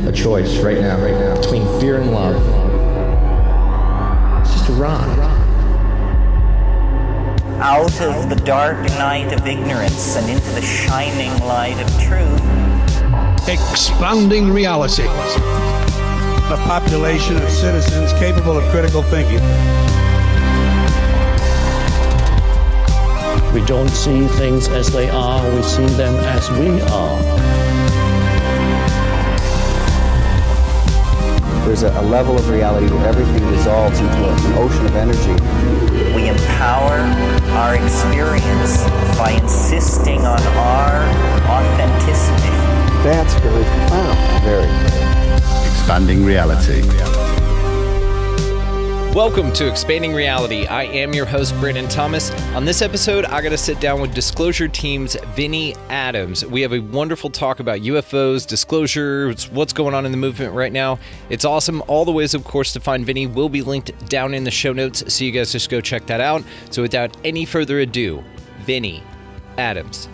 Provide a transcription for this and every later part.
a choice right now, between fear and love. It's just a rock. Out of the dark night of ignorance and into the shining light of truth. Expanding reality. A population of citizens capable of critical thinking. We don't see things as they are, we see them as we are. There's a level of reality where everything dissolves into an ocean of energy. We empower our experience by insisting on our authenticity. That's very profound. Very. Expanding reality. Welcome to Expanding Reality. I am your host, Brandon Thomas. On this episode, I got to sit down with Disclosure Team's Vinnie Adams. We have a wonderful talk about UFOs, disclosure, what's going on in the movement right now. It's awesome. All the ways, of course, to find Vinnie will be linked down in the show notes, so you guys just go check that out. So without any further ado, Vinnie Adams.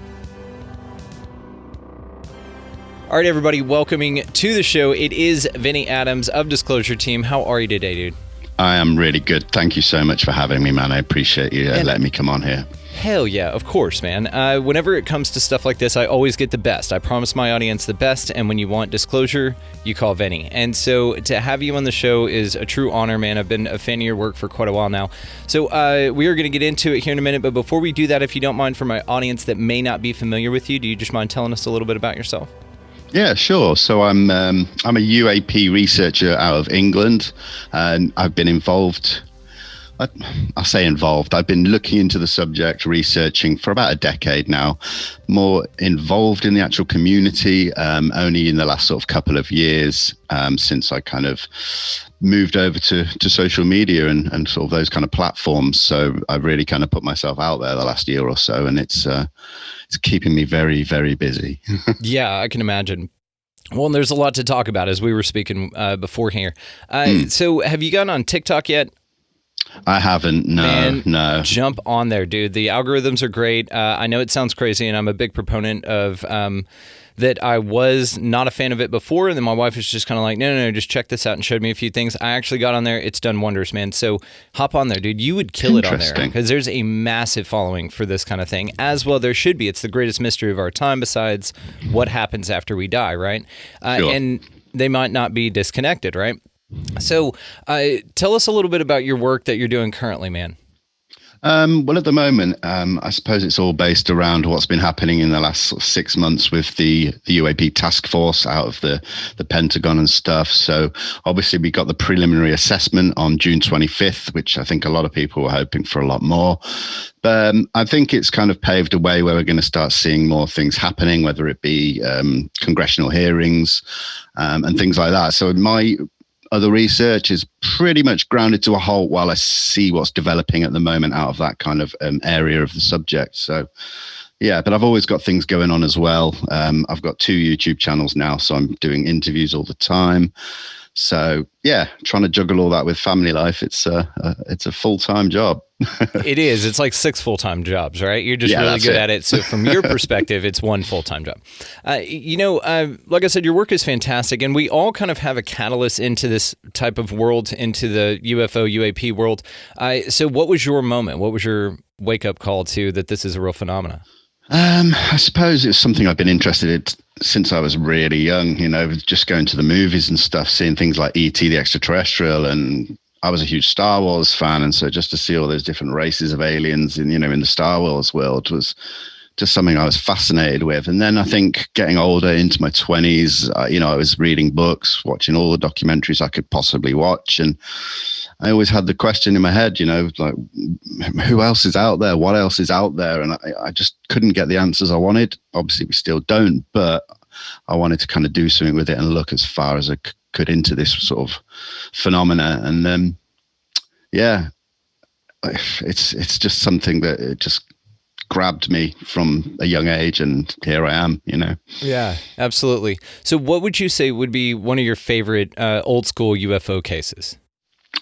All right, everybody, welcoming to the show. It is Vinnie Adams of Disclosure Team. How are you today, dude? I am really good. Thank you so much for having me, man. I appreciate you letting me come on here. Hell yeah, of course, man. Whenever it comes to stuff like this, I always get the best. I promise my audience the best, and when you want disclosure, you call Vinnie. And so to have you on the show is a true honor, man. I've been a fan of your work for quite a while now. So we are going to get into it here in a minute, but before we do that, if you don't mind, for my audience that may not be familiar with you, do you just mind telling us a little bit about yourself? Yeah, sure. So I'm a UAP researcher out of England, and I've been involved. I say involved. I've been looking into the subject, researching for about a decade now. More involved in the actual community, only in the last sort of couple of years, since I kind of moved over to social media and sort of those kind of platforms. So I've really kind of put myself out there the last year or so, and it's keeping me very, very busy. Yeah, I can imagine. Well, and there's a lot to talk about as we were speaking before here. So have you gotten on TikTok yet? I haven't. No. Jump on there, dude. The algorithms are great. I know it sounds crazy, and I'm a big proponent of that. I was not a fan of it before, and then my wife was just kind of like, no, just check this out, and showed me a few things. I actually got on there. It's done wonders, man. So hop on there, dude. You would kill it on there because there's a massive following for this kind of thing, as well there should be. It's the greatest mystery of our time besides what happens after we die, right? Sure. And they might not be disconnected, right? So tell us a little bit about your work that you're doing currently, man. Well, at the moment, I suppose it's all based around what's been happening in the last sort of 6 months with the UAP task force out of the Pentagon and stuff. So obviously we got the preliminary assessment on June 25th, which I think a lot of people were hoping for a lot more. But I think it's kind of paved a way where we're going to start seeing more things happening, whether it be congressional hearings and things like that. So my other research is pretty much grounded to a halt while I see what's developing at the moment out of that kind of area of the subject. So, yeah, but I've always got things going on as well. I've got 2 YouTube channels now, so I'm doing interviews all the time. So, yeah, trying to juggle all that with family life, it's a full-time job. It is. It's like 6 full-time jobs, right? You're just really good at it. So from your perspective, it's 1 full-time job. Like I said, your work is fantastic, and we all kind of have a catalyst into this type of world, into the UFO, UAP world. So what was your moment? What was your wake-up call to that this is a real phenomenon? I suppose it's something I've been interested in since I was really young, just going to the movies and stuff, seeing things like E.T. the Extraterrestrial, and I was a huge Star Wars fan, and so just to see all those different races of aliens in the Star Wars world was just something I was fascinated with. And then I think getting older into my 20s, I was reading books, watching all the documentaries I could possibly watch, and I always had the question in my head, like, who else is out there? What else is out there? And I just couldn't get the answers I wanted. Obviously, we still don't, but I wanted to kind of do something with it and look as far as I could into this sort of phenomena. And then, it's just something that it just grabbed me from a young age, and here I am, Yeah, absolutely. So what would you say would be one of your favorite old school UFO cases?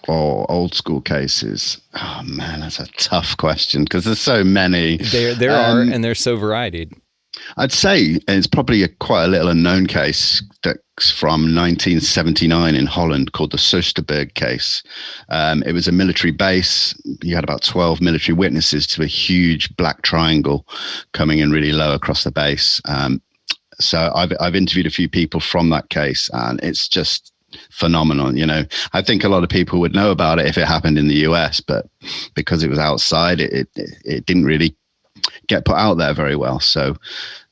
Oh, old school cases. Oh man, that's a tough question because there's so many. There are, and they're so varied. I'd say it's probably quite a little unknown case that from 1979 in Holland called the Soesterberg case. It was a military base. You had about 12 military witnesses to a huge black triangle coming in really low across the base. So I've interviewed a few people from that case, and it's just phenomenal. I think a lot of people would know about it if it happened in the US, but because it was outside, it didn't really get put out there very well. So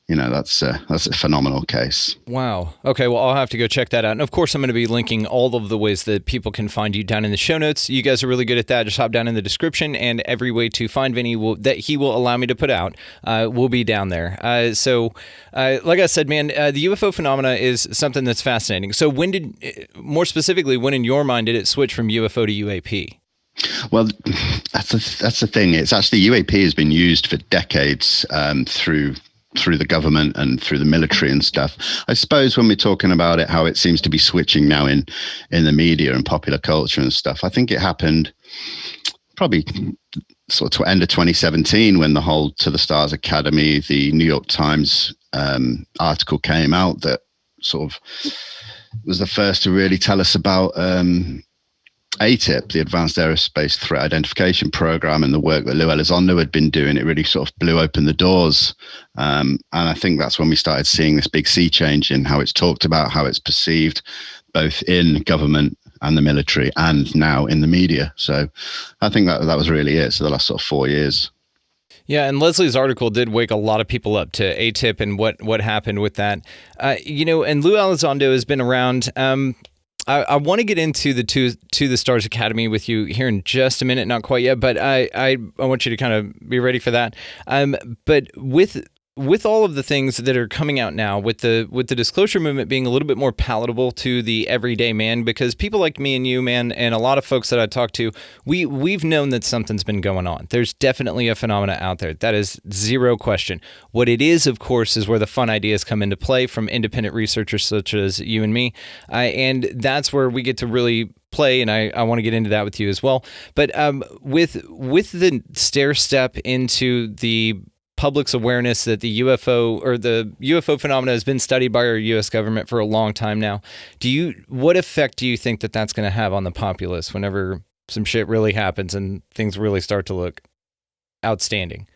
that's a phenomenal case. Wow. Okay, well, I'll have to go check that out. And of course, I'm going to be linking all of the ways that people can find you down in the show notes. You guys are really good at that. Just hop down in the description, and every way to find Vinnie that he will allow me to put out will be down there. So, like I said, man, the UFO phenomena is something that's fascinating. So more specifically, when in your mind did it switch from UFO to UAP? Well, that's the thing. It's actually UAP has been used for decades through the government and through the military and stuff. I suppose when we're talking about it, how it seems to be switching now in the media and popular culture and stuff, I think it happened probably sort of end of 2017 when the whole To the Stars Academy, the New York Times article came out that sort of was the first to really tell us about ATIP, the Advanced Aerospace Threat Identification Program, and the work that Lou Elizondo had been doing. It really sort of blew open the doors. And I think that's when we started seeing this big sea change in how it's talked about, how it's perceived, both in government and the military, and now in the media. So I think that was really it. So the last sort of 4 years. Yeah, and Leslie's article did wake a lot of people up to ATIP and what happened with that. And Lou Elizondo has been around. I want to get into the To the Stars Academy with you here in just a minute, not quite yet, but I want you to kind of be ready for that. But with all of the things that are coming out now, with the disclosure movement being a little bit more palatable to the everyday man, because people like me and you, man, and a lot of folks that I talk to, we've known that something's been going on. There's definitely a phenomena out there. That is zero question. What it is, of course, is where the fun ideas come into play from independent researchers such as you and me, and that's where we get to really play, and I want to get into that with you as well. But with the stair step into the public's awareness that the UFO phenomena has been studied by our U.S. government for a long time now, what effect do you think that that's going to have on the populace whenever some shit really happens and things really start to look outstanding?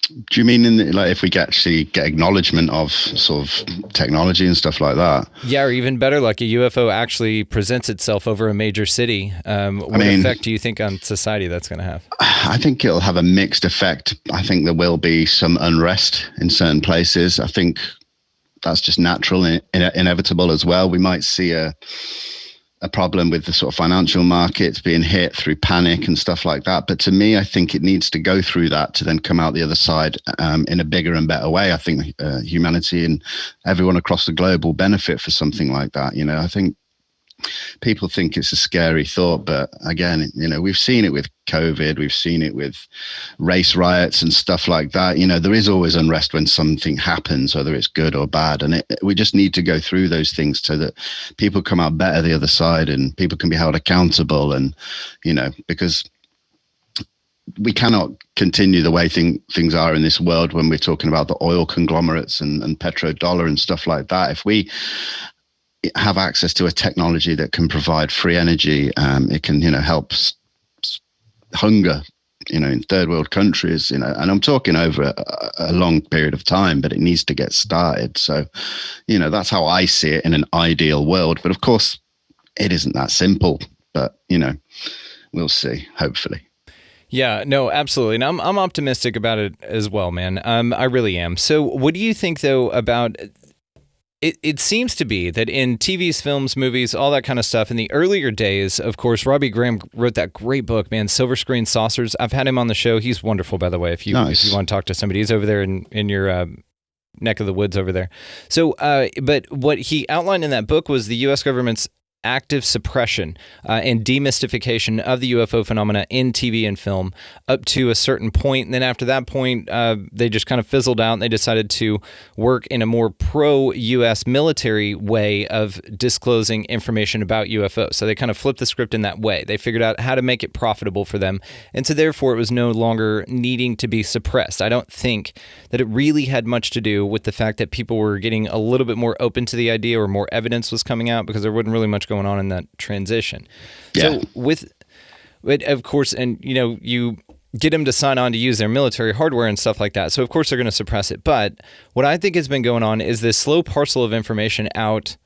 Do you mean if we actually get acknowledgement of sort of technology and stuff like that? Yeah, or even better, like a UFO actually presents itself over a major city. What effect do you think on society that's going to have? I think it'll have a mixed effect. I think there will be some unrest in certain places. I think that's just natural and inevitable as well. We might see a problem with the sort of financial markets being hit through panic and stuff like that. But to me, I think it needs to go through that to then come out the other side in a bigger and better way. I think humanity and everyone across the globe will benefit for something like that. I think people think it's a scary thought, but again, we've seen it with COVID, we've seen it with race riots and stuff like that. There is always unrest when something happens, whether it's good or bad, and we just need to go through those things so that people come out better the other side and people can be held accountable. And because we cannot continue the way things are in this world when we're talking about the oil conglomerates and petrodollar and stuff like that. If we have access to a technology that can provide free energy, it can help hunger in third world countries, and I'm talking over a long period of time, but it needs to get started. So that's how I see it in an ideal world, but of course it isn't that simple, but we'll see, hopefully. Yeah, no, absolutely. And I'm optimistic about it as well, man. I really am. So what do you think though about It seems to be that in TVs, films, movies, all that kind of stuff, in the earlier days, of course, Robbie Graham wrote that great book, man, Silver Screen Saucers. I've had him on the show. He's wonderful, by the way, if you want to talk to somebody. He's over there in your neck of the woods over there. So, but what he outlined in that book was the U.S. government's active suppression and demystification of the UFO phenomena in TV and film up to a certain point. And then after that point, they just kind of fizzled out and they decided to work in a more pro-U.S. military way of disclosing information about UFOs. So they kind of flipped the script in that way. They figured out how to make it profitable for them. And so therefore, it was no longer needing to be suppressed. I don't think that it really had much to do with the fact that people were getting a little bit more open to the idea or more evidence was coming out, because there wasn't really much going on in that transition. Yeah. So of course, and you get them to sign on to use their military hardware and stuff like that. So of course they're going to suppress it. But what I think has been going on is this slow parcel of information out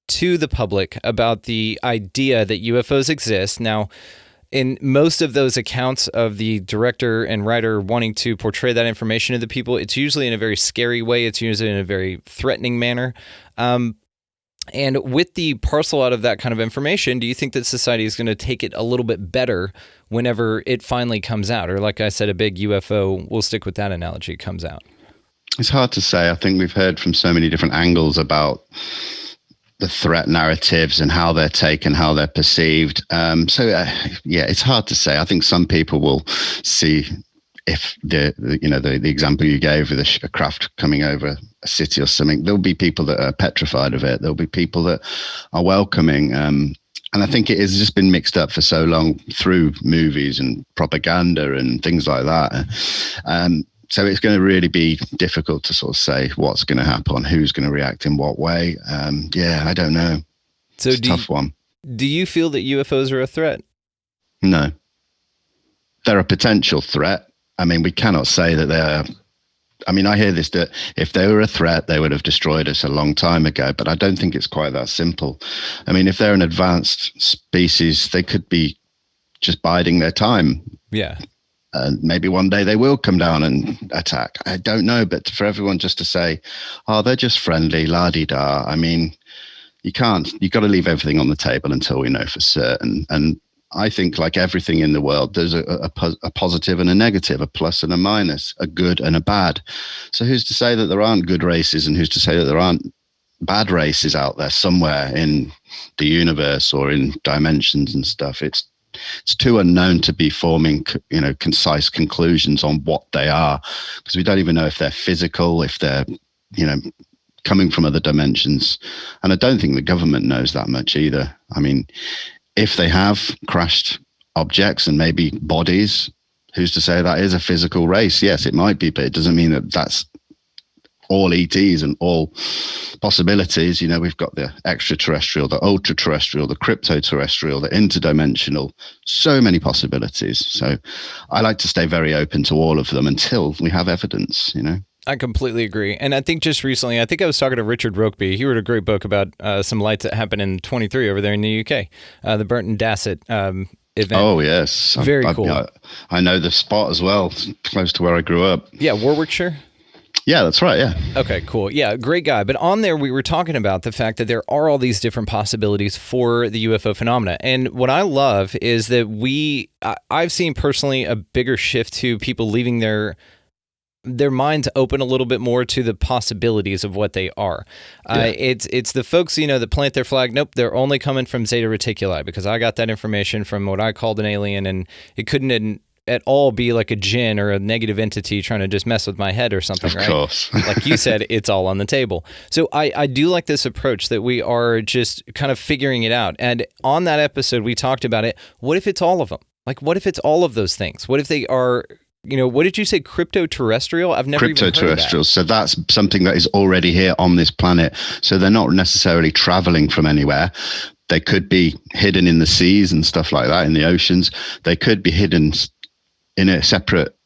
to the public about the idea that UFOs exist. Now, in most of those accounts of the director and writer wanting to portray that information to the people, it's usually in a very scary way. It's usually in a very threatening manner. And with the parcel out of that kind of information, do you think that society is going to take it a little bit better whenever it finally comes out? Or like I said, a big UFO, we'll stick with that analogy, comes out? It's hard to say. I think we've heard from so many different angles about the threat narratives and how they're taken, how they're perceived. It's hard to say. I think some people will see, if the example you gave with a craft coming over a city or something, there'll be people that are petrified of it. There'll be people that are welcoming. And I think it has just been mixed up for so long through movies and propaganda and things like that. So it's going to really be difficult to sort of say what's going to happen, who's going to react in what way. I don't know. So it's a tough one. Do you feel that UFOs are a threat? No. They're a potential threat. I mean, we cannot say that they're... I mean, I hear this, that if they were a threat, they would have destroyed us a long time ago, but I don't think it's quite that simple. I mean, if they're an advanced species, they could be just biding their time. Yeah. And maybe one day they will come down and attack. I don't know, but for everyone just to say, oh, they're just friendly, la-di-da. I mean, you've got to leave everything on the table until we know for certain. And I think, like everything in the world, there's a positive and a negative, a plus and a minus, a good and a bad. So who's to say that there aren't good races, and who's to say that there aren't bad races out there somewhere in the universe or in dimensions and stuff? It's too unknown to be forming, concise conclusions on what they are, because we don't even know if they're physical, if they're, coming from other dimensions. And I don't think the government knows that much either. I mean, if they have crashed objects and maybe bodies, who's to say that is a physical race? Yes, it might be, but it doesn't mean that that's all ETs and all possibilities. We've got the extraterrestrial, the ultra-terrestrial, the crypto-terrestrial, the interdimensional, so many possibilities. So I like to stay very open to all of them until we have evidence, I completely agree. And I think just recently, I was talking to Richard Rokeby. He wrote a great book about some lights that happened in 23 over there in the UK, the Burton Dassett event. Oh, yes. Very cool. I know the spot as well, close to where I grew up. Yeah, Warwickshire? Yeah, that's right, yeah. Okay, cool. Yeah, great guy. But on there, we were talking about the fact that there are all these different possibilities for the UFO phenomena. And what I love is that I've seen personally a bigger shift to people leaving their minds open a little bit more to the possibilities of what they are. Yeah. It's the folks, that plant their flag. Nope, they're only coming from Zeta Reticuli, because I got that information from what I called an alien, and it couldn't at all be like a djinn or a negative entity trying to just mess with my head or something, right? Of course. Like you said, it's all on the table. So I do like this approach that we are just kind of figuring it out. And on that episode, we talked about it. What if it's all of them? Like, what if it's all of those things? What if they are... what did you say? Crypto-terrestrial? I've never even heard of that. Crypto-terrestrial. So that's something that is already here on this planet. So they're not necessarily traveling from anywhere. They could be hidden in the seas and stuff like that, in the oceans. They could be hidden in a separate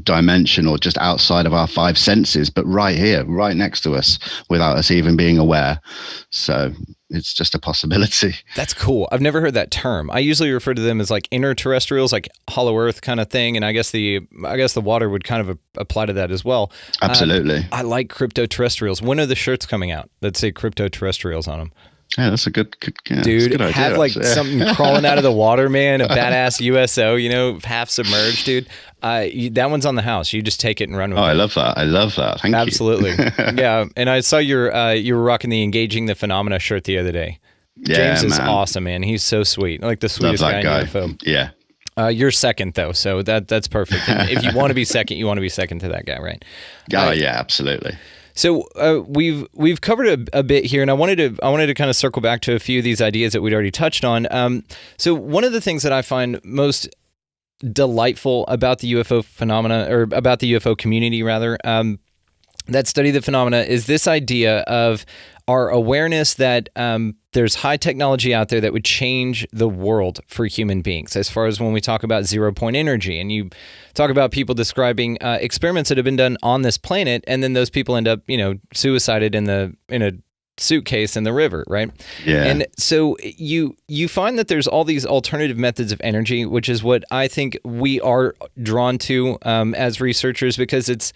dimension or just outside of our five senses, but right here, right next to us, without us even being aware. So it's just a possibility. That's cool. I've never heard that term. I usually refer to them as like interterrestrials, like hollow earth kind of thing. And I guess the water would kind of apply to that as well. Absolutely. I like crypto-terrestrials. When are the shirts coming out that say crypto-terrestrials on them? Yeah, that's a good dude. Good idea, have like something crawling out of the water, man. A badass USO, half submerged, dude. That one's on the house. You just take it and run with it. I love that. I love that. Thank you. Absolutely. Yeah, and I saw you were rocking the Engaging the Phenomena shirt the other day. James is man. awesome, man. He's so sweet, like the Love sweetest guy that in guy. UFO. Yeah. You're second though, so that's perfect. And if you want to be second, you want to be second to that guy, right? Oh, yeah, absolutely. So we've covered a bit here, and I wanted to kind of circle back to a few of these ideas that we'd already touched on. So one of the things that I find most delightful about the UFO phenomena, or about the UFO community rather, that study the phenomena, is this idea of our awareness that there's high technology out there that would change the world for human beings. As far as when we talk about 0-point energy, and you talk about people describing experiments that have been done on this planet, and then those people end up, suicided in a suitcase in the river, right? Yeah. And so you find that there's all these alternative methods of energy, which is what I think we are drawn to as researchers, because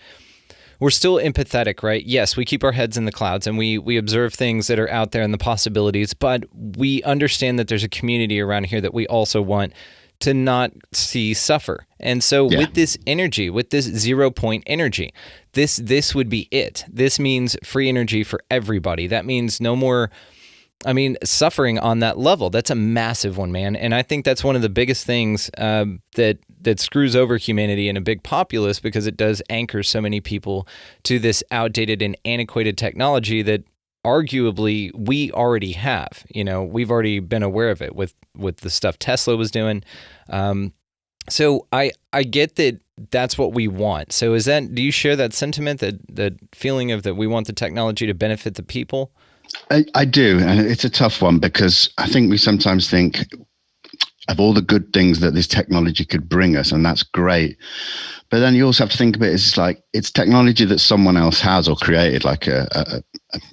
we're still empathetic, right? Yes, we keep our heads in the clouds and we observe things that are out there and the possibilities, but we understand that there's a community around here that we also want to not see suffer. And so with this energy, with this 0-point energy, this would be it. This means free energy for everybody. That means no more, suffering on that level. That's a massive one, man. And I think that's one of the biggest things that screws over humanity in a big populace, because it does anchor so many people to this outdated and antiquated technology that arguably we already have. We've already been aware of it with the stuff Tesla was doing. So I get that that's what we want. So do you share that sentiment, that feeling of that we want the technology to benefit the people? I do, and it's a tough one, because I think we sometimes think of all the good things that this technology could bring us, and that's great. But then you also have to think of it as like it's technology that someone else has or created, like a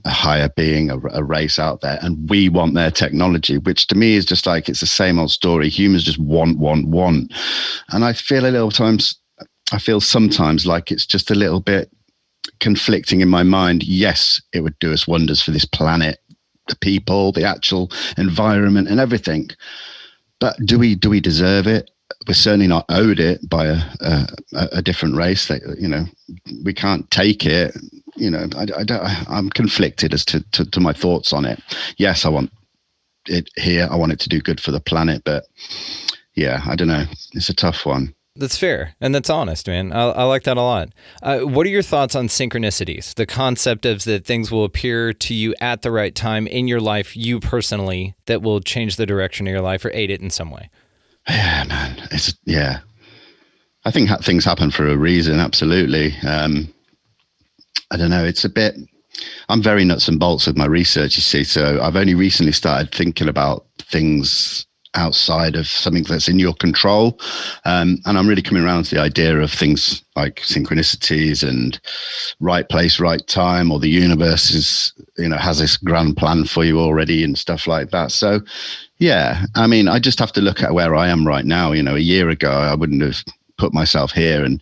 higher being, a race out there, and we want their technology, which to me is just like it's the same old story. Humans just want, and I feel sometimes like it's just a little bit conflicting in my mind. Yes, it would do us wonders for this planet, the people, the actual environment, and everything. But do we deserve it? We're certainly not owed it by a different race. That we can't take it. I'm conflicted as to my thoughts on it. Yes, I want it here. I want it to do good for the planet. But yeah, I don't know. It's a tough one. That's fair, and that's honest, man. I like that a lot. What are your thoughts on synchronicities? The concept of that things will appear to you at the right time in your life, you personally, that will change the direction of your life or aid it in some way. Yeah, man. I think things happen for a reason. Absolutely. I don't know. I'm very nuts and bolts with my research, you see. So I've only recently started thinking about things outside of something that's in your control. And I'm really coming around to the idea of things like synchronicities and right place, right time, or the universe has this grand plan for you already and stuff like that. So, yeah, I just have to look at where I am right now. A year ago, I wouldn't have put myself here. And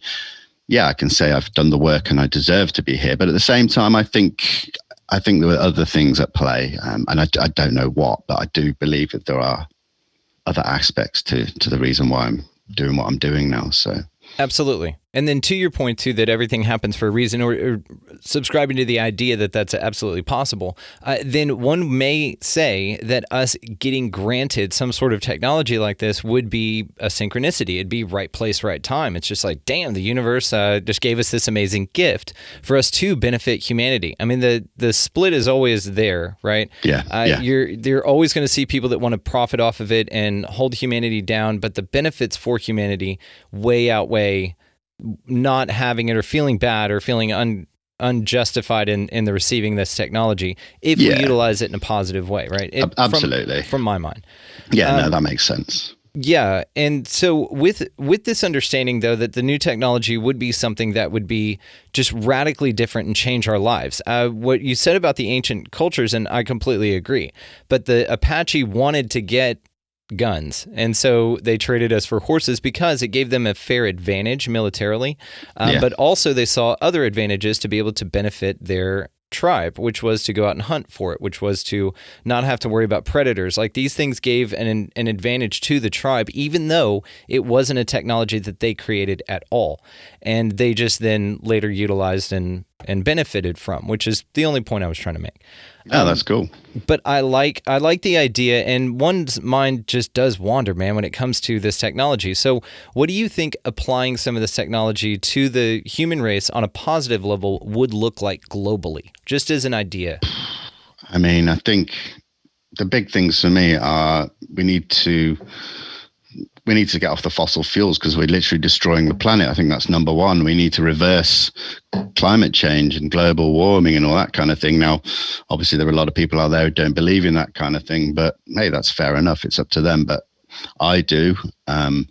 yeah, I can say I've done the work and I deserve to be here. But at the same time, I think there were other things at play. And I don't know what, but I do believe that there are other aspects to the reason why I'm doing what I'm doing now. So absolutely. And then to your point too, that everything happens for a reason, or subscribing to the idea that that's absolutely possible, then one may say that us getting granted some sort of technology like this would be a synchronicity. It'd be right place, right time. It's just like, damn, the universe just gave us this amazing gift for us to benefit humanity. The split is always there, right? Yeah. You're always going to see people that want to profit off of it and hold humanity down, but the benefits for humanity way outweigh not having it, or feeling bad, or feeling unjustified in the receiving this technology if we utilize it in a positive way, right? Absolutely. From my mind. Yeah, no, that makes sense. Yeah. And so with this understanding, though, that the new technology would be something that would be just radically different and change our lives. What you said about the ancient cultures, and I completely agree, but the Apache wanted to get guns, and so they traded us for horses because it gave them a fair advantage militarily, but also they saw other advantages to be able to benefit their tribe, which was to go out and hunt for it, which was to not have to worry about predators. Like, these things gave an advantage to the tribe, even though it wasn't a technology that they created at all, and they just then later utilized and benefited from, which is the only point I was trying to make. Oh, that's cool. But I like the idea, and one's mind just does wander, man, when it comes to this technology. So what do you think applying some of this technology to the human race on a positive level would look like globally, just as an idea? I mean, I think the big things for me are we need to get off the fossil fuels because we're literally destroying the planet. I think that's number one. We need to reverse climate change and global warming and all that kind of thing. Now, obviously, there are a lot of people out there who don't believe in that kind of thing, but hey, that's fair enough. It's up to them. But I do. And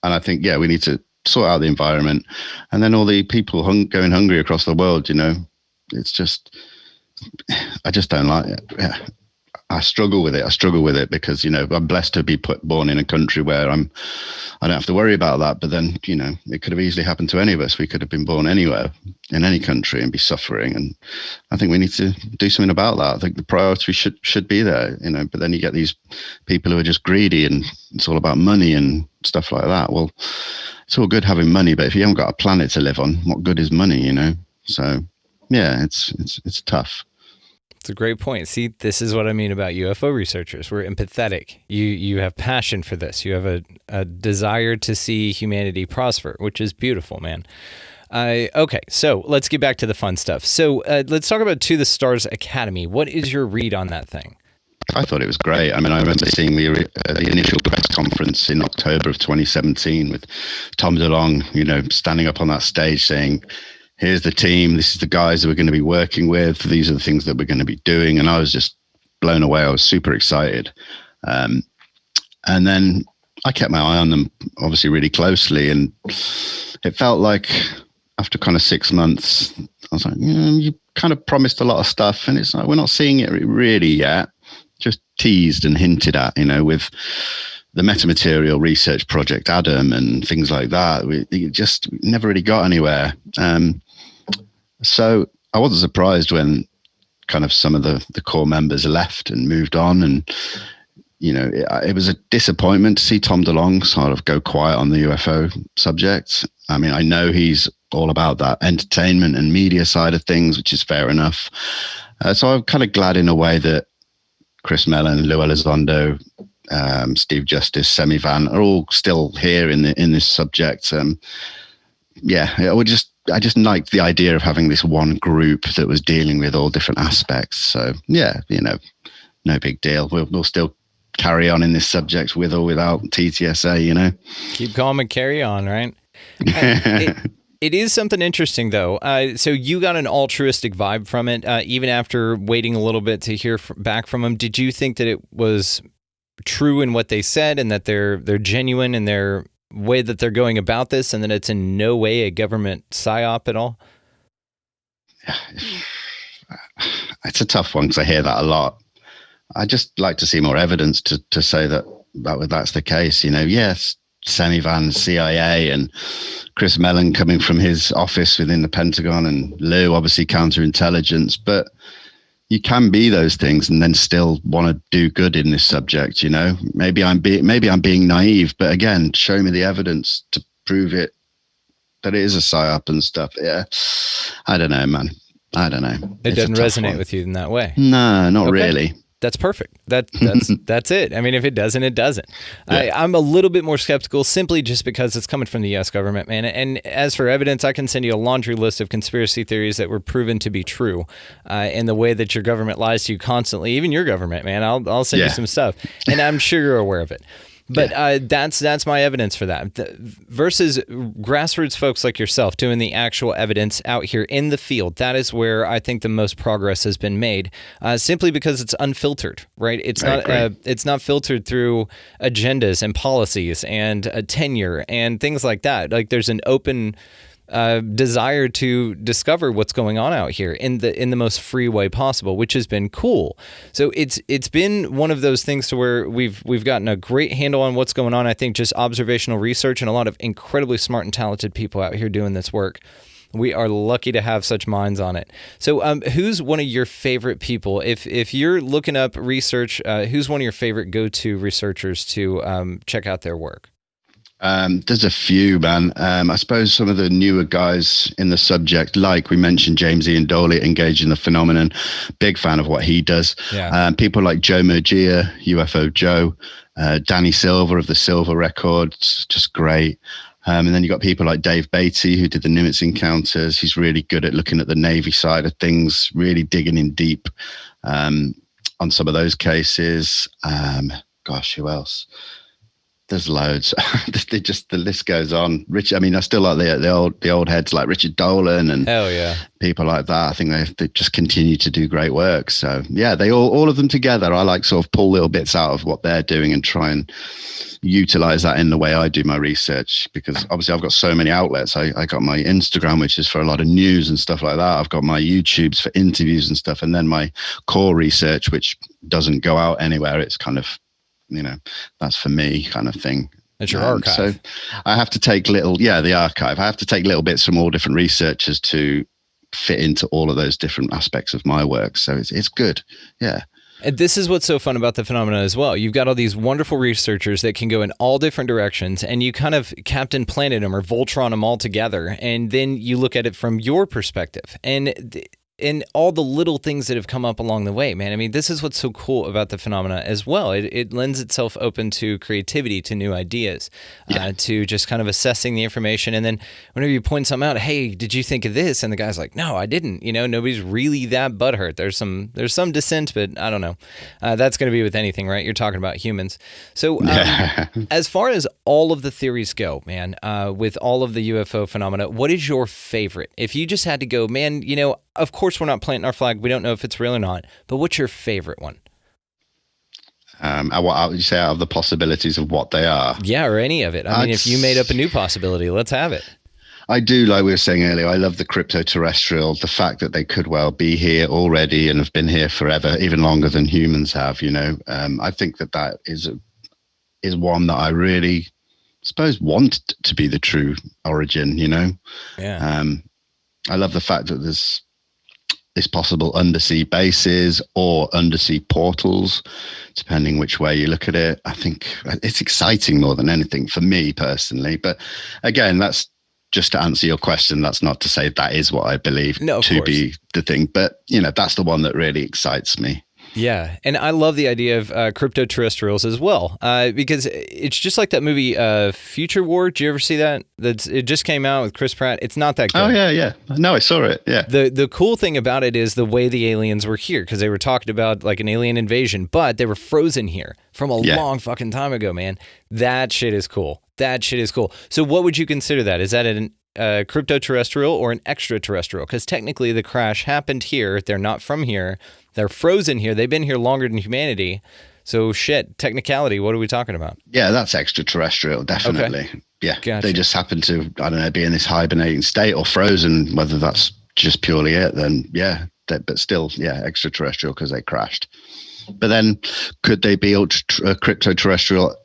I think, yeah, we need to sort out the environment. And then all the people going hungry across the world, it's just, I just don't like it. Yeah. I struggle with it because, I'm blessed to be born in a country where I don't have to worry about that. But then, it could have easily happened to any of us. We could have been born anywhere in any country and be suffering. And I think we need to do something about that. I think the priority should be there, but then you get these people who are just greedy and it's all about money and stuff like that. Well, it's all good having money, but if you haven't got a planet to live on, what good is money, So yeah, it's tough. It's a great point. See, this is what I mean about UFO researchers. We're empathetic. You have passion for this. You have a desire to see humanity prosper, which is beautiful, man. Okay, so let's get back to the fun stuff. So let's talk about To the Stars Academy. What is your read on that thing? I thought it was great. I mean, I remember seeing the initial press conference in October of 2017 with Tom DeLonge, standing up on that stage saying, here's the team. This is the guys that we're going to be working with. These are the things that we're going to be doing. And I was just blown away. I was super excited. And then I kept my eye on them, obviously, really closely. And it felt like after kind of 6 months, I was like, you kind of promised a lot of stuff. And it's like, we're not seeing it really yet. Just teased and hinted at, with the metamaterial research project, Adam, and things like that. We just never really got anywhere. So I wasn't surprised when kind of some of the core members left and moved on. And, it was a disappointment to see Tom DeLonge sort of go quiet on the UFO subject. I mean, I know he's all about that entertainment and media side of things, which is fair enough. So I'm kind of glad in a way that Chris Mellon, Lou Elizondo, Steve Justice, Semi Van are all still here in this subject. I just liked the idea of having this one group that was dealing with all different aspects. So yeah, no big deal. We'll still carry on in this subject with or without TTSA. Keep calm and carry on, right? It is something interesting, though. So you got an altruistic vibe from it, even after waiting a little bit to hear back from them. Did you think that it was true in what they said and that they're genuine in their way that they're going about this and that it's in no way a government psyop at all? It's a tough one because I hear that a lot. I just like to see more evidence to say that's the case. Yes, Semi Van, CIA, and Chris Mellon coming from his office within the Pentagon, and Lou, obviously counterintelligence. But you can be those things and then still want to do good in this subject. Maybe I'm being naive, but again, show me the evidence to prove it that it is a psyop and stuff. Yeah, I don't know, man. I don't know. It doesn't resonate with you in that way. No, not really. That's perfect. That's it. I mean, if it doesn't, it doesn't. Yeah. I'm a little bit more skeptical simply just because it's coming from the U.S. government, man. And as for evidence, I can send you a laundry list of conspiracy theories that were proven to be true in the way that your government lies to you constantly. Even your government, man. I'll send you some stuff. And I'm sure you're aware of it. But that's my evidence for that. Versus grassroots folks like yourself doing the actual evidence out here in the field. That is where I think the most progress has been made, simply because it's unfiltered, right? It's not filtered through agendas and policies and tenure and things like that. Like there's an open desire to discover what's going on out here in the most free way possible, which has been cool. So it's been one of those things to where we've gotten a great handle on what's going on. I think just observational research and a lot of incredibly smart and talented people out here doing this work. We are lucky to have such minds on it. So who's one of your favorite people? If you're looking up research, who's one of your favorite go-to researchers to check out their work? There's a few, man. I suppose some of the newer guys in the subject, like we mentioned, James Ian Doley, engaged in the phenomenon. Big fan of what he does. Yeah. People like Joe Murgia, UFO Joe, Danny Silver of the Silver Records, just great. And then you got people like Dave Beatty, who did the Nimitz Encounters. He's really good at looking at the Navy side of things, really digging in deep on some of those cases. Gosh, who else? There's loads. The list goes on. I mean, I still like the old heads like Richard Dolan and Hell yeah, people like that. I think they just continue to do great work. So yeah, they all of them together. I like sort of pull little bits out of what they're doing and try and utilize that in the way I do my research, because obviously I've got so many outlets. I got my Instagram, which is for a lot of news and stuff like that. I've got my YouTubes for interviews and stuff, and then my core research, which doesn't go out anywhere. It's kind of, that's for me kind of thing. It's your archive. So I have to take the archive. I have to take little bits from all different researchers to fit into all of those different aspects of my work. So it's good. Yeah. And this is what's so fun about the phenomena as well. You've got all these wonderful researchers that can go in all different directions, and you kind of Captain Planet them or Voltron them all together, and then you look at it from your perspective. And all the little things that have come up along the way, man. I mean, this is what's so cool about the phenomena as well. It lends itself open to creativity, to new ideas, to just kind of assessing the information. And then whenever you point something out, hey, did you think of this? And the guy's like, no, I didn't. Nobody's really that butthurt. There's some dissent, but I don't know. That's going to be with anything, right? You're talking about humans. So as far as all of the theories go, man, with all of the UFO phenomena, what is your favorite? If you just had to go, man, of course we're not planting our flag. We don't know if it's real or not. But what's your favorite one? What would you say out of the possibilities of what they are? Yeah, or any of it. I mean, if you made up a new possibility, let's have it. I do, like we were saying earlier, I love the crypto-terrestrial, the fact that they could well be here already and have been here forever, even longer than humans have, I think that is one that I really suppose want to be the true origin, Yeah. I love the fact that there's possible undersea bases or undersea portals, depending which way you look at it. I think it's exciting more than anything for me personally. But again, that's just to answer your question. That's not to say that is what I believe to be the thing. But, that's the one that really excites me. Yeah, and I love the idea of crypto-terrestrials as well, because it's just like that movie Future War. Did you ever see that? It just came out with Chris Pratt. It's not that good. Oh, yeah. No, I saw it, yeah. The cool thing about it is the way the aliens were here, because they were talking about like an alien invasion, but they were frozen here from a long fucking time ago, man. That shit is cool. So what would you consider that? Is that an crypto-terrestrial or an extraterrestrial? Because technically the crash happened here. They're not from here. They're frozen here. They've been here longer than humanity. So technicality, what are we talking about? Yeah, that's extraterrestrial, definitely. Okay. Yeah, gotcha. They just happen to, I don't know, be in this hibernating state or frozen, whether that's just purely it, then yeah. But still, yeah, extraterrestrial because they crashed. But then could they be crypto-terrestrial?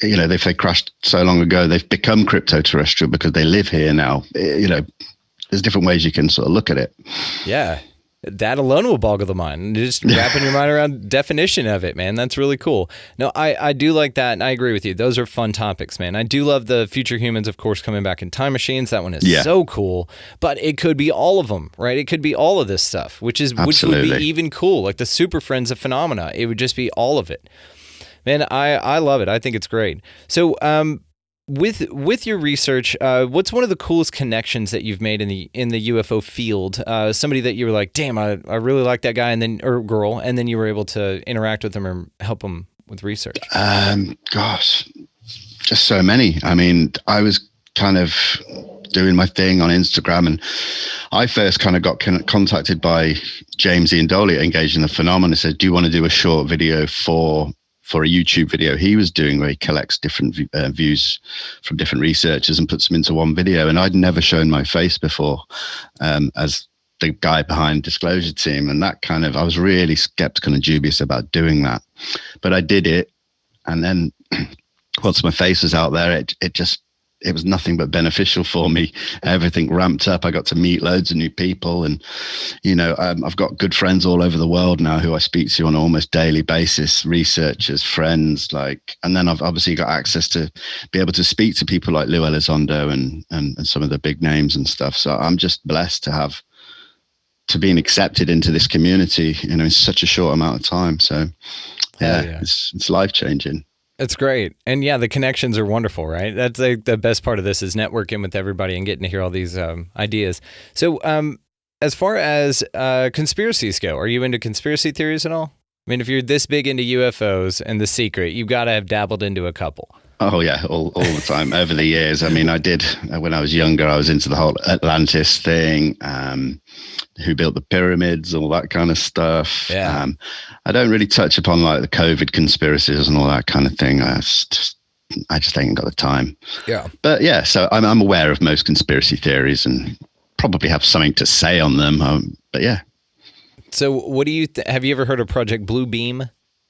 If they crashed so long ago, they've become crypto-terrestrial because they live here now. There's different ways you can sort of look at it. Yeah. That alone will boggle the mind. Just wrapping your mind around definition of it, man. That's really cool. No, I do like that, and I agree with you. Those are fun topics, man. I do love the future humans, of course, coming back in time machines. That one is so cool. But it could be all of them, right? It could be all of this stuff, which would be even cool. Like the Super Friends of Phenomena. It would just be all of it. Man, I love it. I think it's great. So, with your research, what's one of the coolest connections that you've made in the UFO field? Somebody that you were like, damn, I really like that guy or girl, and then you were able to interact with them or help them with research. Gosh, just so many. I mean, I was kind of doing my thing on Instagram, and I first kind of got contacted by James Ian Doley, engaged in the phenomenon, and said, do you want to do a short video for a YouTube video he was doing where he collects different views from different researchers and puts them into one video. And I'd never shown my face before as the guy behind Disclosure Team. And that I was really skeptical and dubious about doing that. But I did it. And then once my face was out there, it just it was nothing but beneficial for me. Everything ramped up. I got to meet loads of new people, and I've got good friends all over the world now who I speak to on an almost daily basis, researchers, friends, and then I've obviously got access to be able to speak to people like Lou Elizondo and some of the big names and stuff. So I'm just blessed to being accepted into this community, in such a short amount of time. So yeah. It's life changing. It's great. And yeah, the connections are wonderful, right? That's the best part of this is networking with everybody and getting to hear all these ideas. So as far as conspiracies go, are you into conspiracy theories at all? I mean, if you're this big into UFOs and The Secret, you've got to have dabbled into a couple. Oh, yeah, all the time over the years. I mean, I did, when I was younger, I was into the whole Atlantis thing, who built the pyramids, all that kind of stuff. Yeah. I don't really touch upon like the COVID conspiracies and all that kind of thing. I just ain't got the time. Yeah. But yeah, so I'm aware of most conspiracy theories and probably have something to say on them. But yeah. So what do you have you ever heard of Project Blue Beam?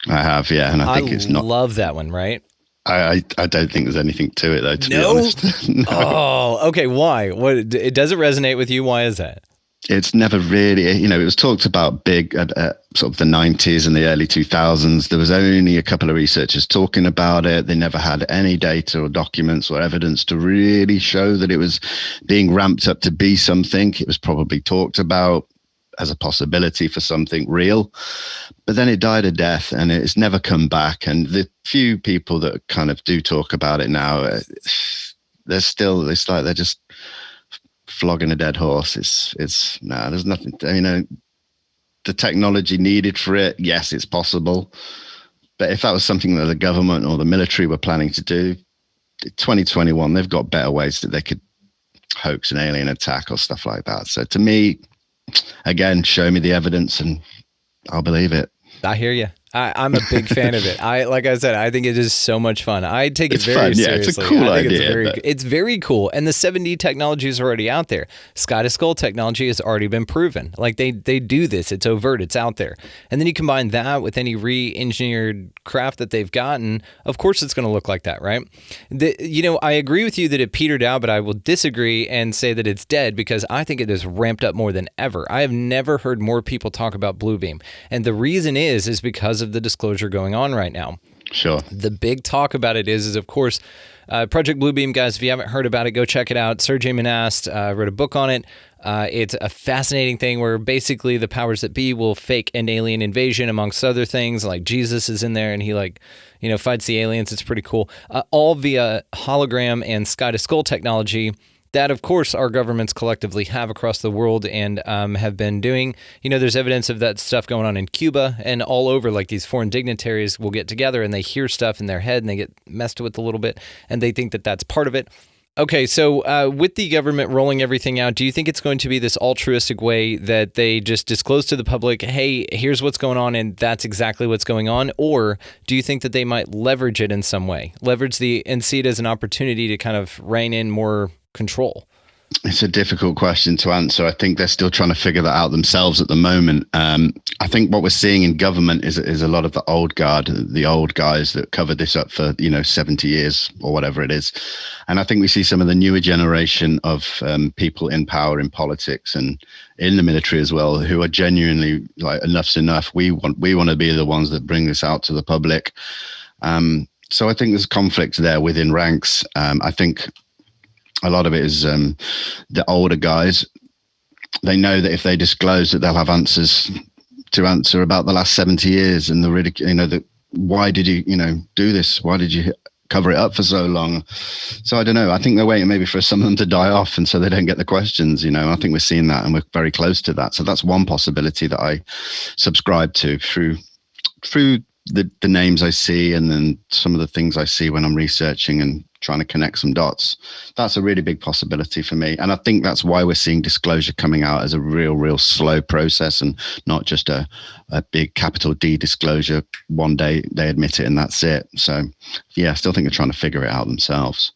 I have, yeah. And I think it's not. I love that one, right? I don't think there's anything to it, though, to be honest. No. Oh, okay. Why? Does it resonate with you? Why is that? It's never really, it was talked about big at sort of the 90s and the early 2000s. There was only a couple of researchers talking about it. They never had any data or documents or evidence to really show that it was being ramped up to be something. It was probably talked about as a possibility for something real, but then it died a death and it's never come back. And the few people that kind of do talk about it now, it's like they're just flogging a dead horse. There's nothing, the technology needed for it. Yes, it's possible. But if that was something that the government or the military were planning to do, 2021, they've got better ways that they could hoax an alien attack or stuff like that. So to me, again, show me the evidence and I'll believe it. I hear you. I'm a big fan of it. Like I said, I think it is so much fun. I take it very seriously. Yeah, it's a cool idea. It's very cool. And the 7D technology is already out there. Sky to Skull technology has already been proven. Like they do this. It's overt. It's out there. And then you combine that with any re-engineered craft that they've gotten. Of course, it's going to look like that, right? I agree with you that it petered out, but I will disagree and say that it's dead because I think it has ramped up more than ever. I have never heard more people talk about Blue Beam. And the reason is because of the disclosure going on right now. Sure. The big talk about it is of course, Project Blue Beam, guys, if you haven't heard about it, go check it out. Sergey Monast wrote a book on it. It's a fascinating thing where basically the powers that be will fake an alien invasion amongst other things. Like Jesus is in there and he fights the aliens. It's pretty cool. All via hologram and Sky to Skull technology that, of course, our governments collectively have across the world and have been doing. There's evidence of that stuff going on in Cuba and all over. Like these foreign dignitaries will get together and they hear stuff in their head and they get messed with a little bit and they think that that's part of it. Okay, so with the government rolling everything out, do you think it's going to be this altruistic way that they just disclose to the public, hey, here's what's going on and that's exactly what's going on? Or do you think that they might leverage it in some way, and see it as an opportunity to kind of rein in more control? It's a difficult question to answer. I think they're still trying to figure that out themselves at the moment. I think what we're seeing in government is a lot of the old guard, the old guys that covered this up for 70 years or whatever it is. And I think we see some of the newer generation of people in power in politics and in the military as well, who are genuinely like, enough's enough. We want to be the ones that bring this out to the public. So I think there's conflict there within ranks. I think a lot of it is the older guys. They know that if they disclose that they'll have answers to answer about the last 70 years and the ridicule, why did you, do this? Why did you cover it up for so long? So I don't know. I think they're waiting maybe for some of them to die off and so they don't get the questions, I think we're seeing that and we're very close to that. So that's one possibility that I subscribe to through the names I see and then some of the things I see when I'm researching and trying to connect some dots. That's a really big possibility for me. And I think that's why we're seeing disclosure coming out as a real slow process and not just a big capital D disclosure. One day they admit it and that's it. So yeah, I still think they're trying to figure it out themselves.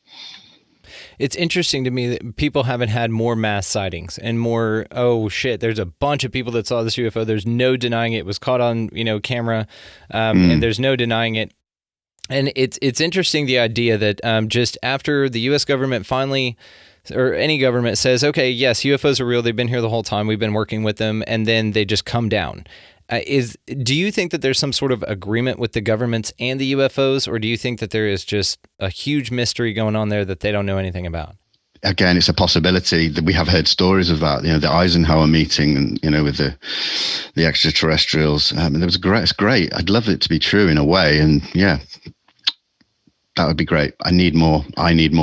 It's interesting to me that people haven't had more mass sightings and more, oh shit, there's a bunch of people that saw this UFO. There's no denying it was caught on, camera, and there's no denying it. And it's interesting, the idea that just after the U.S. government finally, or any government says, okay, yes, UFOs are real, they've been here the whole time, we've been working with them, and then they just come down. Do you think that there's some sort of agreement with the governments and the UFOs, or do you think that there is just a huge mystery going on there that they don't know anything about? Again, it's a possibility that we have heard stories of that. The Eisenhower meeting, and with the extraterrestrials. It was great. It's great. I'd love it to be true in a way, and yeah, that would be great. I need more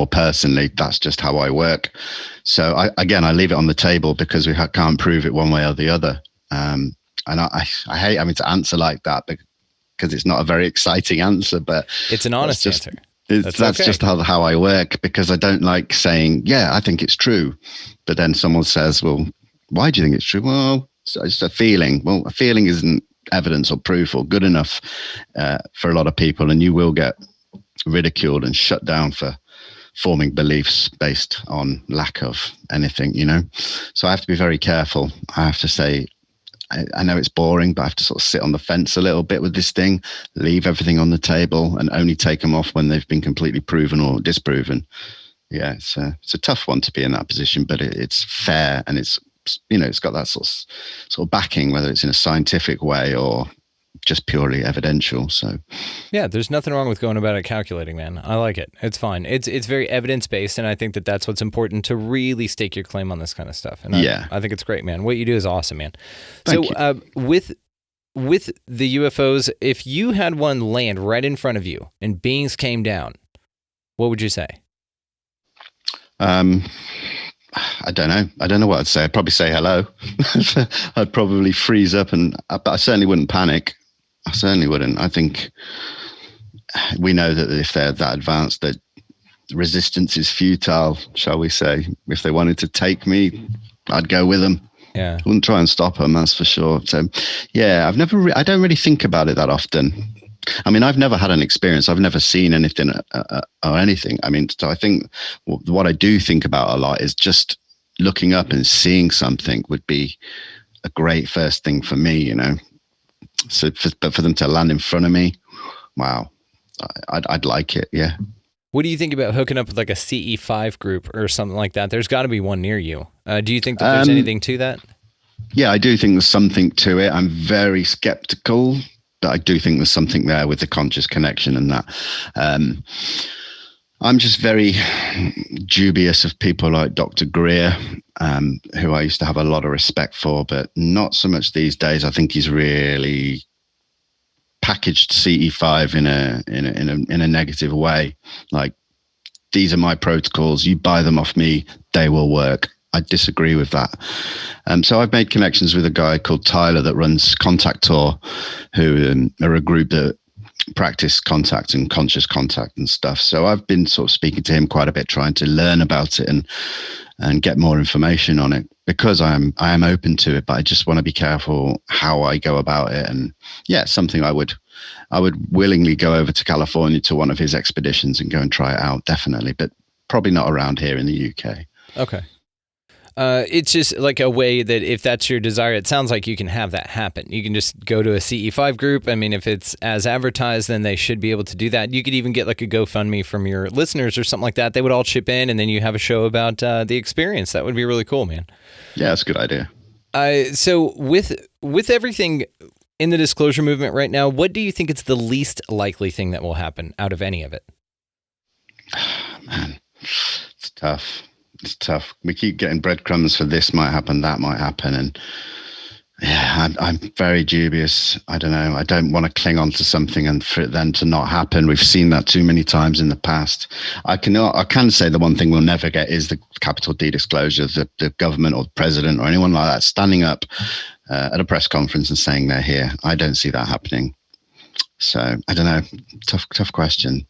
personally. That's just how I work. So I leave it on the table because we can't prove it one way or the other. And I hate having to answer like that because it's not a very exciting answer, but it's an honest answer. That's okay. Just how I work, because I don't like saying, yeah, I think it's true. But then someone says, well, why do you think it's true? Well, it's just a feeling. Well, a feeling isn't evidence or proof or good enough for a lot of people. And you will get ridiculed and shut down for forming beliefs based on lack of anything, So I have to be very careful. I have to say, I know it's boring, but I have to sort of sit on the fence a little bit with this thing, leave everything on the table and only take them off when they've been completely proven or disproven. Yeah, it's a tough one to be in that position, but it's fair, and it's got that sort of backing, whether it's in a scientific way or just purely evidential. So yeah, there's nothing wrong with going about it calculating, man. I like it. It's fine. It's very evidence-based, and I think that that's what's important, to really stake your claim on this kind of stuff. And I think it's great, man. What you do is awesome, man. Thank you. With the UFOs, if you had one land right in front of you and beings came down, what would you say? I don't know. I don't know what I'd say. I'd probably say hello. I'd probably freeze up, but I certainly wouldn't panic. I certainly wouldn't. I think we know that if they're that advanced, that resistance is futile, shall we say. If they wanted to take me, I'd go with them. Yeah. Wouldn't try and stop them, that's for sure. So, yeah, I don't really think about it that often. I mean, I've never had an experience. I've never seen anything or anything. I mean, so I think what I do think about a lot is just looking up and seeing something would be a great first thing for me, So, but for them to land in front of me, wow, I'd like it. Yeah. What do you think about hooking up with like a CE5 group or something like that? There's got to be one near you. Do you think that there's anything to that? Yeah, I do think there's something to it. I'm very skeptical, but I do think there's something there with the conscious connection and that. I'm just very dubious of people like Dr. Greer, who I used to have a lot of respect for, but not so much these days. I think he's really packaged CE5 in a negative way. Like, these are my protocols. You buy them off me, they will work. I disagree with that. So I've made connections with a guy called Tyler that runs Contact Tour, who are a group that practice contact and conscious contact and stuff. So I've been sort of speaking to him quite a bit, trying to learn about it and get more information on it, because I am open to it, but I just want to be careful how I go about it. And yeah, something I would willingly go over to California to one of his expeditions and go and try it out, definitely, but probably not around here in the UK. Okay. It's just like a way that if that's your desire, it sounds like you can have that happen. You can just go to a CE5 group. I mean, if it's as advertised, then they should be able to do that. You could even get like a GoFundMe from your listeners or something like that. They would all chip in, and then you have a show about the experience. That would be really cool, man. Yeah, that's a good idea. So with everything in the disclosure movement right now, what do you think is the least likely thing that will happen out of any of it? Man, it's tough. It's tough. We keep getting breadcrumbs for this might happen, that might happen. And yeah, I'm very dubious. I don't know. I don't want to cling on to something and for it then to not happen. We've seen that too many times in the past. I can say the one thing we'll never get is the capital D disclosure, the government or the president or anyone like that standing up at a press conference and saying they're here. I don't see that happening. So I don't know. Tough question.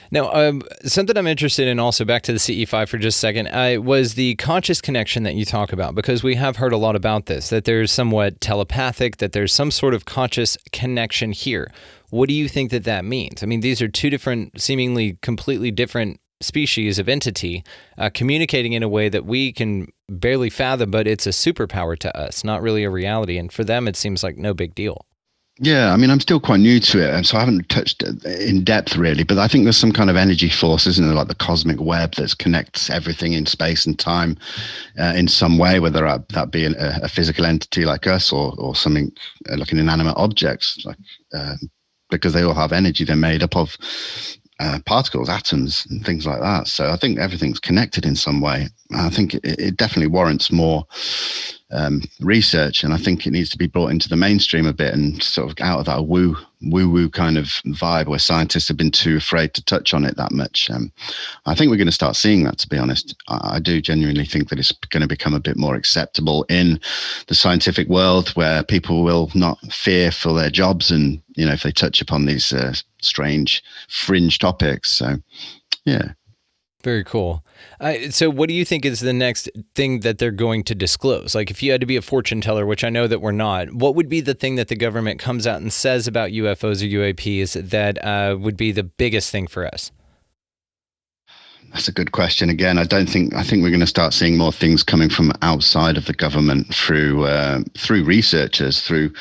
Now, something I'm interested in also, back to the CE5 for just a second, was the conscious connection that you talk about, because we have heard a lot about this, that there's somewhat telepathic, that there's some sort of conscious connection here. What do you think that means? I mean, these are two different, seemingly completely different species of entity communicating in a way that we can barely fathom, but it's a superpower to us, not really a reality. And for them, it seems like no big deal. Yeah, I mean, I'm still quite new to it, and so I haven't touched it in depth really. But I think there's some kind of energy force, isn't there, like the cosmic web that connects everything in space and time in some way, whether that be a physical entity like us or something like an inanimate objects, like because they all have energy. They're made up of particles, atoms, and things like that. So I think everything's connected in some way. I think it definitely warrants more research, and I think it needs to be brought into the mainstream a bit and sort of out of that woo kind of vibe where scientists have been too afraid to touch on it that much. I think we're going to start seeing that, to be honest. I do genuinely think that it's going to become a bit more acceptable in the scientific world, where people will not fear for their jobs, and if they touch upon these strange fringe topics. So yeah. Very cool. So what do you think is the next thing that they're going to disclose? Like, if you had to be a fortune teller, which I know that we're not, what would be the thing that the government comes out and says about UFOs or UAPs that would be the biggest thing for us? That's a good question. Again, I think we're going to start seeing more things coming from outside of the government through researchers, through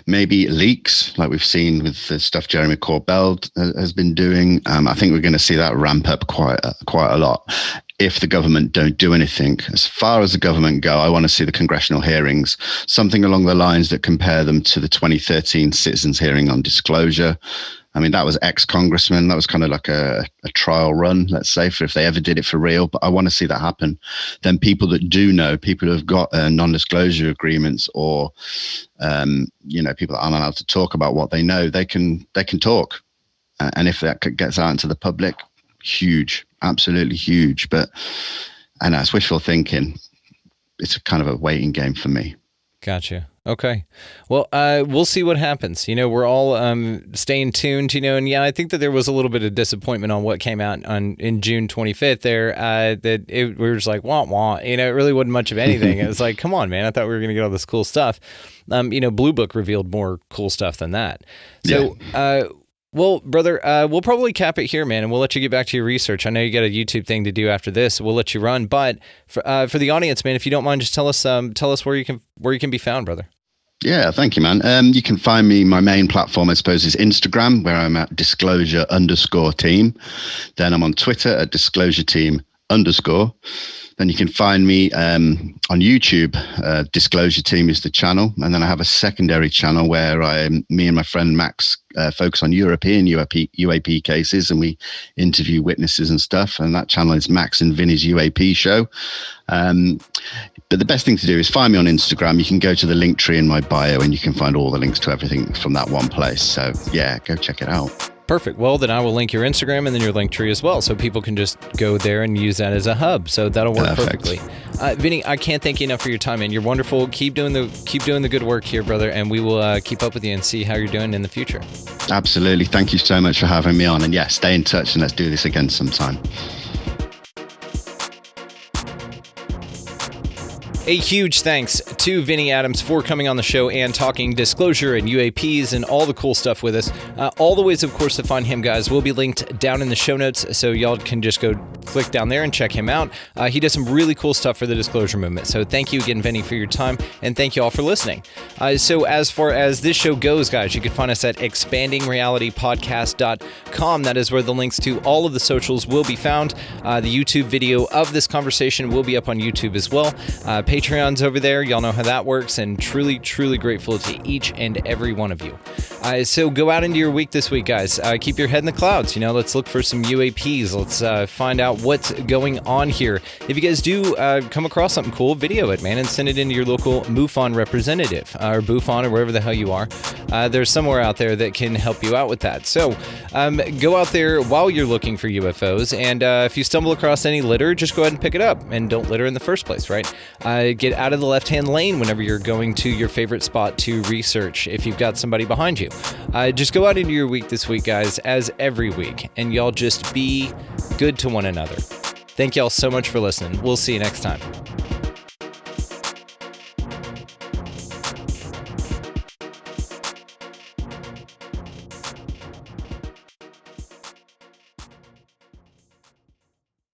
maybe leaks, like we've seen with the stuff Jeremy Corbell has been doing. I think we're going to see that ramp up quite a lot if the government don't do anything. As far as the government go, I want to see the congressional hearings, something along the lines that compare them to the 2013 citizens hearing on disclosure. I mean, that was ex-congressman. That was kind of like a trial run, let's say, for if they ever did it for real. But I want to see that happen. Then people that do know, people who have got non-disclosure agreements, or people that aren't allowed to talk about what they know, they can talk. And if that gets out into the public, huge, absolutely huge. But I know it's wishful thinking. It's a kind of a waiting game for me. Gotcha. Okay. Well, we'll see what happens. We're all staying tuned, and yeah, I think that there was a little bit of disappointment on what came out in June 25th there, that we were just like, wah, wah, it really wasn't much of anything. It was like, come on, man, I thought we were going to get all this cool stuff. Blue Book revealed more cool stuff than that. So, yeah. Well, brother, we'll probably cap it here, man, and we'll let you get back to your research. I know you got a YouTube thing to do after this. We'll let you run, but for the audience, man, if you don't mind, just tell us where you can be found, brother. Yeah, thank you, man. You can find me. My main platform, I suppose, is Instagram, where I'm at disclosure_team. Then I'm on Twitter at disclosure_team. Then you can find me on YouTube. Disclosure Team is the channel. And then I have a secondary channel where me and my friend Max focus on European UAP cases, and we interview witnesses and stuff. And that channel is Max and Vinnie's UAP show. But the best thing to do is find me on Instagram. You can go to the link tree in my bio, and you can find all the links to everything from that one place. So yeah, go check it out. Perfect. Well, then I will link your Instagram and then your link tree as well, so people can just go there and use that as a hub. So that'll work perfectly. Vinnie, I can't thank you enough for your time, man. You're wonderful. Keep doing the good work here, brother, and we will keep up with you and see how you're doing in the future. Absolutely. Thank you so much for having me on. And yeah, stay in touch, and let's do this again sometime. A huge thanks to Vinnie Adams for coming on the show and talking disclosure and UAPs and all the cool stuff with us. All the ways, of course, to find him, guys, will be linked down in the show notes, so y'all can just go click down there and check him out. He does some really cool stuff for the disclosure movement. So thank you again, Vinnie, for your time, and thank you all for listening. So as far as this show goes, guys, you can find us at expandingrealitypodcast.com. That is where the links to all of the socials will be found. The YouTube video of this conversation will be up on YouTube as well. Patreon's over there. Y'all know how that works, and truly, truly grateful to each and every one of you. So go out into your week this week, guys. Keep your head in the clouds. Let's look for some UAPs. Let's find out what's going on here. If you guys do come across something cool, video it, man, and send it into your local MUFON representative, or BUFON, or wherever the hell you are. There's somewhere out there that can help you out with that. So go out there while you're looking for UFOs, and if you stumble across any litter, just go ahead and pick it up, and don't litter in the first place, right? Get out of the left-hand lane whenever you're going to your favorite spot to research if you've got somebody behind you. Just go out into your week this week, guys, as every week, and y'all just be good to one another. Thank y'all so much for listening. We'll see you next time.